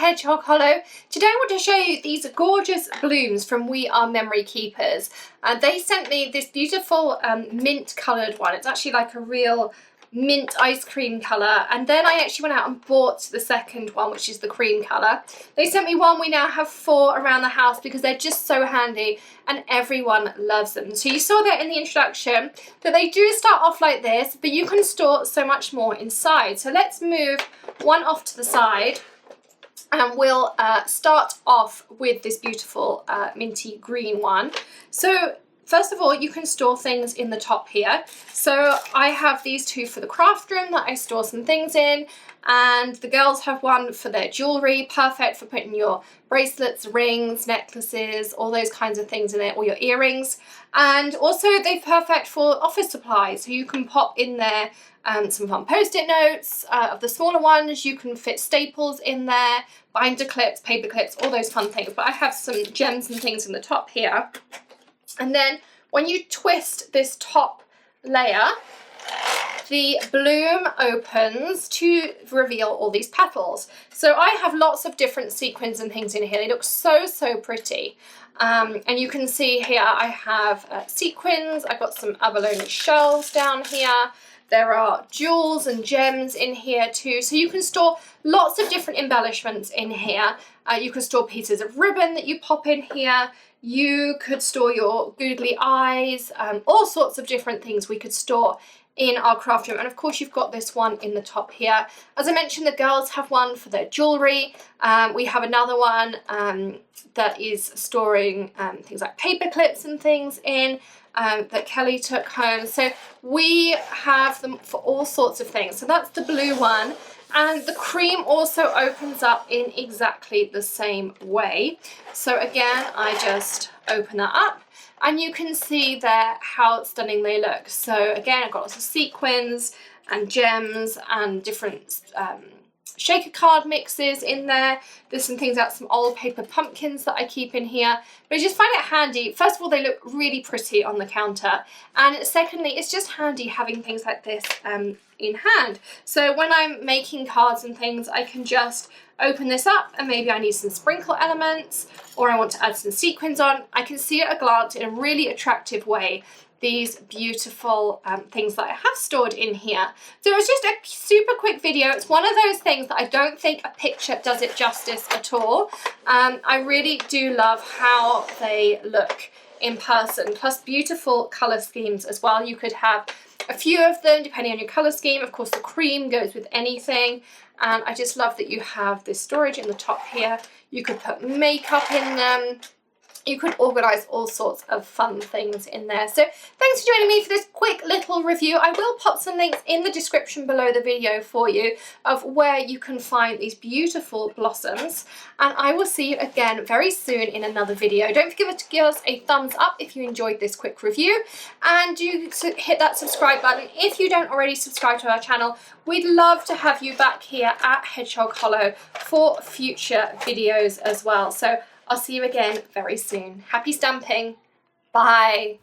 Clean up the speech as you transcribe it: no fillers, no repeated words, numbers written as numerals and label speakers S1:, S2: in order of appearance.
S1: Hedgehog Hollow. Today I want to show you these gorgeous blooms from We Are Memory Keepers. They sent me this beautiful mint coloured one. It's actually like a real mint ice cream colour, and then I actually went out and bought the second one, which is the cream colour. They sent me one. We now have 4 around the house because they're just so handy and everyone loves them. So you saw that in the introduction that they do start off like this, but you can store so much more inside. So let's move one off to the side and we'll start off with this beautiful minty green one. So first of all, you can store things in the top here. So I have these 2 for the craft room that I store some things in, and the girls have one for their jewellery, perfect for putting your bracelets, rings, necklaces, all those kinds of things in it, or your earrings. And also they're perfect for office supplies, so you can pop in there some fun post-it notes. Of the smaller ones, you can fit staples in there, binder clips, paper clips, all those fun things. But I have some gems and things in the top here. And then when you twist this top layer, the bloom opens to reveal all these petals. So I have lots of different sequins and things in here. They look so, so pretty. And you can see here I have sequins. I've got some abalone shells down here. There are jewels and gems in here too. So you can store lots of different embellishments in here. You can store pieces of ribbon that you pop in here. You could store your googly eyes, all sorts of different things we could store in our craft room. And of course you've got this one in the top here. As I mentioned, the girls have one for their jewellery. We have another one that is storing things like paper clips and things in that Kelly took home. So we have them for all sorts of things. So that's the blue one. And the cream also opens up in exactly the same way. So again, I just open that up and you can see there how stunning they look. So again, I've got lots of sequins and gems and different shaker card mixes in there. There's some things out, some old paper pumpkins that I keep in here. But I just find it handy. First of all, they look really pretty on the counter. And secondly, it's just handy having things like this in hand. So when I'm making cards and things, I can just open this up and maybe I need some sprinkle elements or I want to add some sequins on. I can see at a glance in a really attractive way these beautiful things that I have stored in here. So it was just a super quick video. It's one of those things that I don't think a picture does it justice at all. I really do love how they look in person, plus beautiful colour schemes as well. You could have a few of them depending on your colour scheme. Of course the cream goes with anything, and I just love that you have this storage in the top here. You could put makeup in them. You could organise all sorts of fun things in there. So thanks for joining me for this quick little review. I will pop some links in the description below the video for you of where you can find these beautiful blossoms. And I will see you again very soon in another video. Don't forget to give us a thumbs up if you enjoyed this quick review. And do hit that subscribe button if you don't already subscribe to our channel. We'd love to have you back here at Hedgehog Hollow for future videos as well. So I'll see you again very soon. Happy stamping. Bye.